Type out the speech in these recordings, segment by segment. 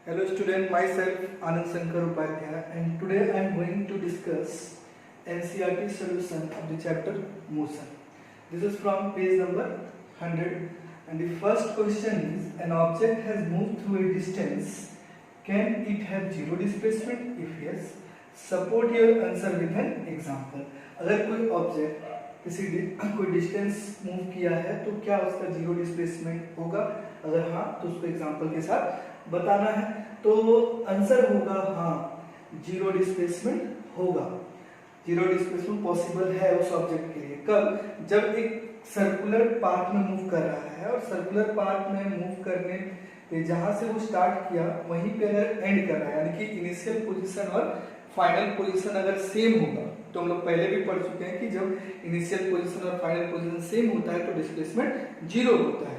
Hello student, myself Anand Shankar Upadhyaya and today I am going to discuss NCERT solution of the chapter motion. This is from page number 100 and the first question is an object has moved through a distance. Can it have zero displacement? If yes, support your answer with an example. अगर कोई object कोई distance move किया है तो क्या उसका zero displacement होगा? अगर हाँ तो उसको एग्जांपल के साथ बताना है। तो आंसर होगा हाँ, जीरो डिस्प्लेसमेंट होगा। जीरो डिस्प्लेसमेंट पॉसिबल है उस ऑब्जेक्ट के लिए। कब? जब एक सर्कुलर पाथ में मूव कर रहा है और सर्कुलर पाथ में मूव करने पे जहां से वो स्टार्ट किया वहीं पे अगर एंड कर रहा है, यानी कि इनिशियल पोजीशन और फाइनल पोजीशन अगर सेम होगा, तो हम लोग पहले भी पढ़ चुके हैं कि जब इनिशियल पोजीशन और फाइनल पोजीशन सेम होता है तो डिस्प्लेसमेंट जीरो होता है।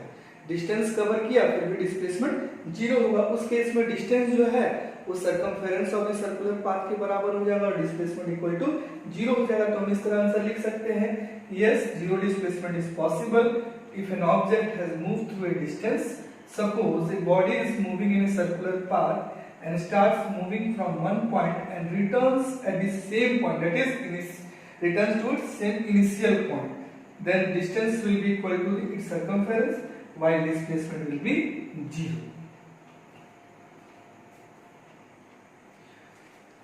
डिस्टेंस कवर किया फिर भी डिस्प्लेसमेंट जीरो होगा। उस केस में डिस्टेंस जो है वो circumference of the circular path के बराबर हो जाएगा और डिस्प्लेसमेंट इक्वल टू जीरो हो जाएगा। तो हम इस तरह आंसर लिख सकते हैं, yes, zero displacement is possible if an object has moved through a distance. Suppose a body is moving in a circular path and starts moving from one point and returns at the same point, that is returns to its same initial point, then distance will be equal to its circumference while displacement will be zero.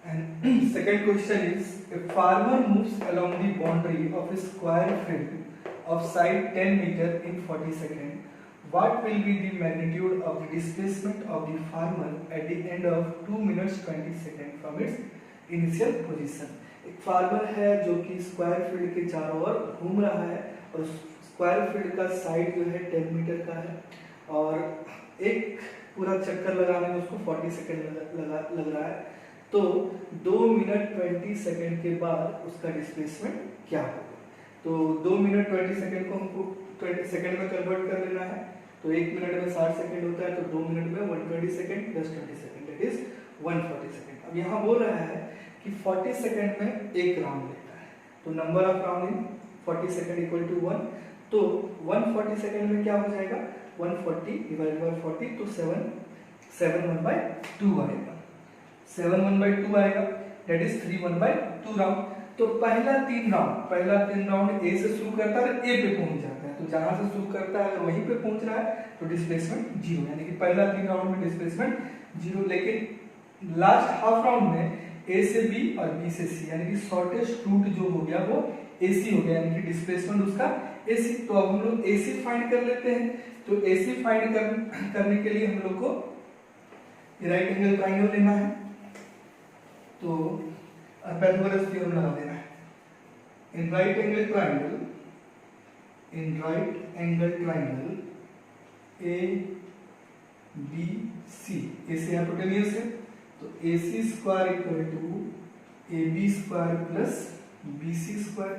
And second question is, a farmer moves along the boundary of a square field of side 10 meter in 40 seconds. What will be the magnitude of the displacement of the farmer at the end of 2 minutes 20 seconds from its initial position? एक farmer है जो कि square field के चारों ओर घूम रहा है और स्क्वायर फील्ड का साइड जो है 10 मीटर का है और एक पूरा चक्कर लगाने में उसको 40 सेकंड लग रहा है। तो 2 मिनट 20 सेकंड के बाद उसका डिस्प्लेसमेंट क्या होगा? तो 2 मिनट 20 सेकंड को हमको 20 सेकंड में कन्वर्ट कर लेना है। तो 1 मिनट में 60 सेकंड होता है, तो 2 मिनट में 120 second plus 20 second that is 140 second. अब यहाँ बोल रहा है कि 40 सेकंड में एक राउंड लेता है, तो number of round in 40 second equal to 1। तो 140 सेकंड में क्या हो जाएगा? 140 डिवाइडेड बाय 40 तो 7/2 आएगा। 7/2 आएगा दैट इज 3/2 राउंड। तो पहला तीन राउंड ए से शुरू करता है और ए पे पहुंच जाता है। तो जहां से शुरू करता है अगर वहीं पे पहुंच रहा है तो डिस्प्लेसमेंट जीरो, यानी कि पहला तीन राउंड में डिस्प्लेसमेंट जीरो। लेकिन लास्ट हाफ राउंड में ए से बी और बी से सी, यानी कि शॉर्टेस्ट रूट जो हो गया वो एसी हो गया, यानी कि डिस्प्लेसमेंट उसका एसी। तो अब हम लोग एसी फाइंड कर लेते हैं। तो एसी फाइंड करने के लिए हम लोग को राइट एंगल ट्राइंगल लेना है। तो पाइथागोरस थ्योरम लगा देना है। In right angle triangle A B C, A से हाइपोटेन्यूज है तो AC square equal to AB square plus BC square.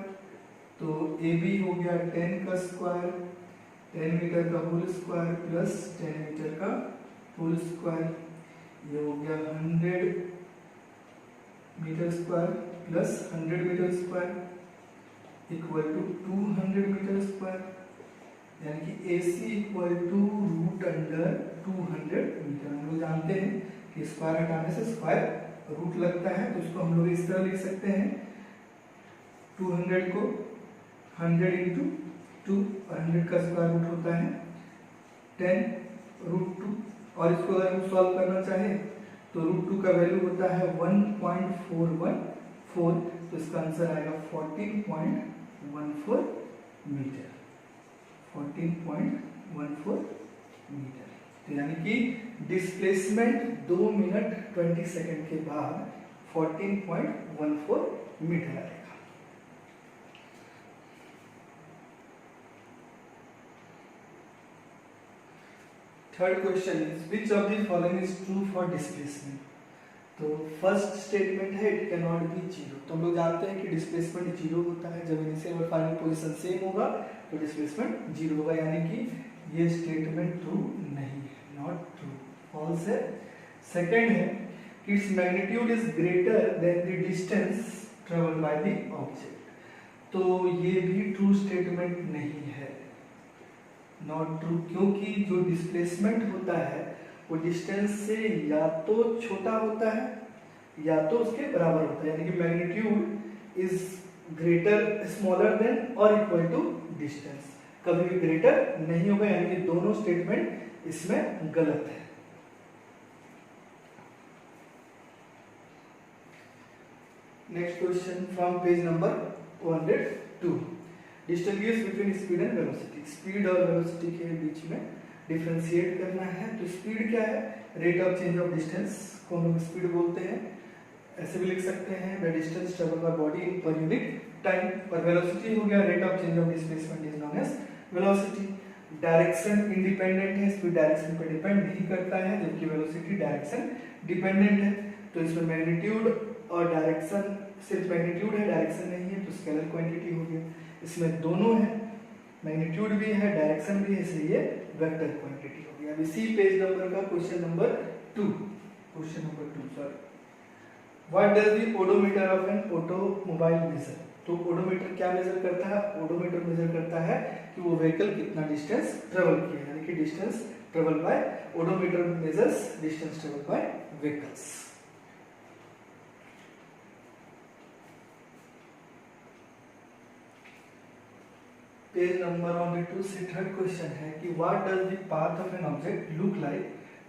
तो AB हो गया 10 का स्क्वायर, 10 मीटर का होल स्क्वायर प्लस 10 मीटर का होल स्क्वायर, ये हो गया 100 metre square plus 100 metre square equal to 200 metre square, यानी कि AC equal to root under 200 metre. हम लोग जानते हैं कि स्क्वायर हटाने से स्क्वायर रूट लगता है, तो उसको हम लोग इस तरह लिख सकते हैं 200 को 100 इंटू 2 और 100 का स्क्वायर रूट होता है 10√2। और इसको अगर हम सॉल्व करना चाहें तो √2 का वैल्यू होता है 1.414, तो इसका आंसर आएगा 14.14 मीटर। 14.14 मीटर। तो यानी कि डिस्प्लेसमेंट 2 मिनट 20 सेकंड के बाद 14.14 मीटर आएगा। Third question is which of the following is true for displacement. तो फर्स्ट स्टेटमेंट है it can not be zero. तो हम लोग जानते हैं कि डिस्प्लेसमेंट जीरो होता है जब इनिशियल और फाइनल पोजीशन सेम होगा तो डिस्प्लेसमेंट जीरो होगा, यानी कि ये स्टेटमेंट ट्रू नहीं है, नॉट ट्रू, फॉल्स है। सेकंड है कि its magnitude is greater than the distance travelled by the object. तो ये भी ट्रू स्टेटमेंट नहीं है, नॉट ट्रू, क्योंकि जो डिस्प्लेसमेंट होता है वो डिस्टेंस से या तो छोटा होता है या तो उसके बराबर होता है, यानी कि magnitude is greater smaller than और इक्वल टू डिस्टेंस, कभी भी ग्रेटर नहीं होगा, यानी कि दोनों स्टेटमेंट इसमें गलत है। Next question from page number 102, distinguish between speed and velocity. Speed और वेलोसिटी के बीच में डिफरेंशिएट करना है। तो स्पीड क्या है? Rate of change of distance को हम स्पीड बोलते हैं। ऐसे भी लिख सकते हैं the distance travelled by body in per unit time. और वेलोसिटी हो गया rate of change of displacement is known as velocity. Direction independent है, स्पीड डायरेक्शन पर डिपेंड नहीं करता है, जबकि वेलोसिटी डायरेक्शन डिपेंडेंट है। तो इसमें मैग्नीट्यूड और डायरेक्शन, सिर्फ मैग्नीट्यूड है डायरेक्शन नहीं है, तो स्केलर क्वांटिटी हो गया। इसमें दोनों है, मैग्नीट्यूड भी है डायरेक्शन भी है, इसलिए ये वेक्टर क्वांटिटी हो गया। अब इसी पेज नंबर का question number 2 sorry, what does the odometer of an automobile measure. तो ओडोमीटर क्या मेजर करता है? ओडोमीटर मेजर करता है कि वो व्हीकल कितना डिस्टेंस ट्रेवल किया है, यानी कि distance travel by odometer measures distance travel by vehicles. Page number 102 से थर्ड क्वेश्चन है कि what does the path of an object look like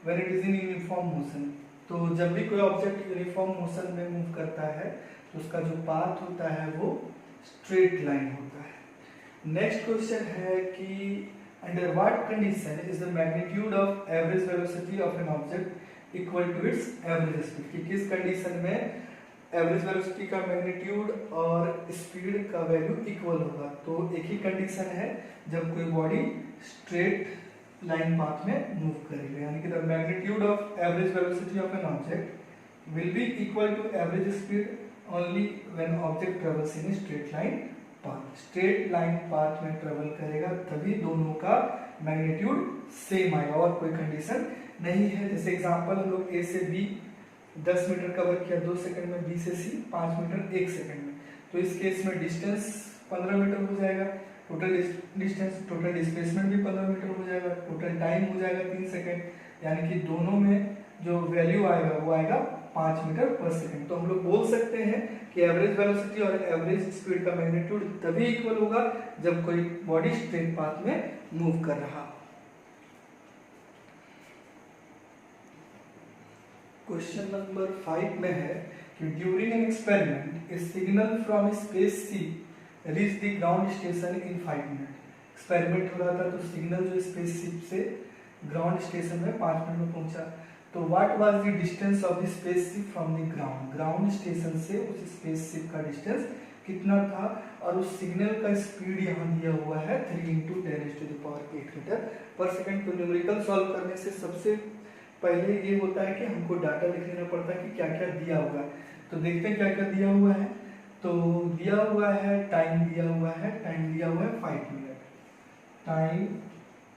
when it is in uniform motion. तो जब भी कोई ऑब्जेक्ट यूनिफॉर्म मोशन में move करता है तो उसका जो पाथ होता है वो स्ट्रेट लाइन होता है। नेक्स्ट क्वेश्चन है कि under what condition is the magnitude of average velocity of an object equal to its average speed. कि किस कंडीशन में एवरेज वेलोसिटी का मैग्नीट्यूड और स्पीड का वैल्यू इक्वल होगा। तो एक ही कंडीशन है जब कोई बॉडी स्ट्रेट लाइन पाथ में मूव करेगा, यानी कि the magnitude of average velocity of an object will be equal to average speed only when object travels in straight line path. Straight line path में travel करेगा तभी दोनों का magnitude same आएगा, और कोई कंडीशन नहीं है। जैसे एग्जांपल हम लोग ए से बी 10 मीटर कवर किया 2 सेकंड में, बी से सी 5 मीटर 1 सेकंड में, तो इस केस में डिस्टेंस 15 मीटर हो जाएगा, टोटल डिस्टेंस, टोटल डिस्प्लेसमेंट भी 15 मीटर हो जाएगा, टोटल टाइम हो जाएगा 3 सेकंड, यानी कि दोनों में जो वैल्यू आएगा वो आएगा 5 मीटर पर सेकंड। तो हम लोग बोल सकते हैं कि एवरेज वेलोसिटी और एवरेज स्पीड का मैग्नीट्यूड तभी इक्वल होगा जब कोई बॉडी स्ट्रेट पाथ में मूव कर रहा। क्वेश्चन नंबर 5 में है कि during an experiment a signal from space see reach the ground station in 5 minute. Experiment हो रहा था तो सिग्नल जो स्पेस शिप से ग्राउंड स्टेशन में 5 मिनट में पहुंचा। तो what was the distance of the space ship from the ground. Ground station से उस स्पेस शिप का डिस्टेंस कितना था, और उस सिग्नल का स्पीड यहाँ दिया हुआ है 3 × 10⁸ मीटर पर सेकंड। तो न्यूमेरिकल सॉल्व करने से सबसे पहले ये होता है कि हमको डाटा लिख लेना पड़ता है कि क्या क्या दिया हुआ है। तो देखते हैं क्या क्या दिया हुआ है। तो दिया हुआ है टाइम दिया हुआ है, टाइम दिया हुआ है 5 मिनट, टाइम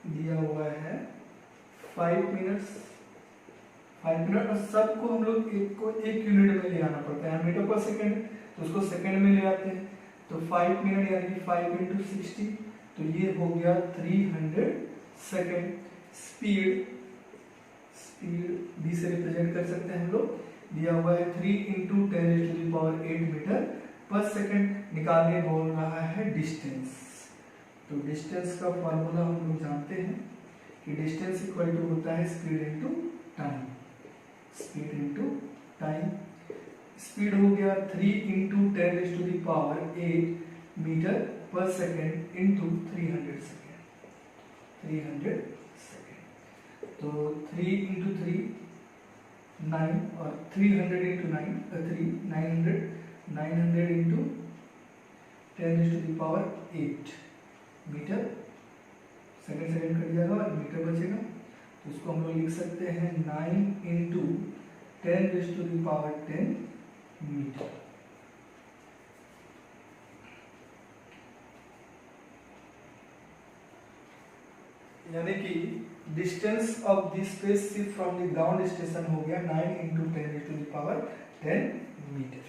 दिया हुआ है 5 मिनट्स, 5 मिनट, और सबको हम लोग एक यूनिट में ले आना पड़ता है, मीटर पर सेकंड, तो उसको सेकंड में ले आते हैं। तो 5 मिनट यानी कि 5 × 60, तो ये हो गया 300 सेकंड। स्पीड बी से रिप्रेजेंट कर सकते हैं हम लोग, दिया हुआ है 3 × 10⁸ मीटर पर सेकंड। निकालने बोल रहा है डिस्टेंस। तो डिस्टेंस का फॉर्मूला हम लोग जानते हैं कि डिस्टेंस इक्वल टू होता है speed into time, speed into time. Speed हो गया 3 × 10⁸ मीटर पर सेकंड इंटू 300 सेकंड, 300 सेकंड। तो 3 × 3 9, और 300 × 9 3 900, 900 × 10⁸ मीटर सेकंड कट जाएगा और मीटर बचेगा। तो इसको हम लोग लिख सकते हैं 9 × 10⁻10 मीटर। यानी कि distance of the spaceship from the ground station हो गया 9 × 10⁻10 मीटर।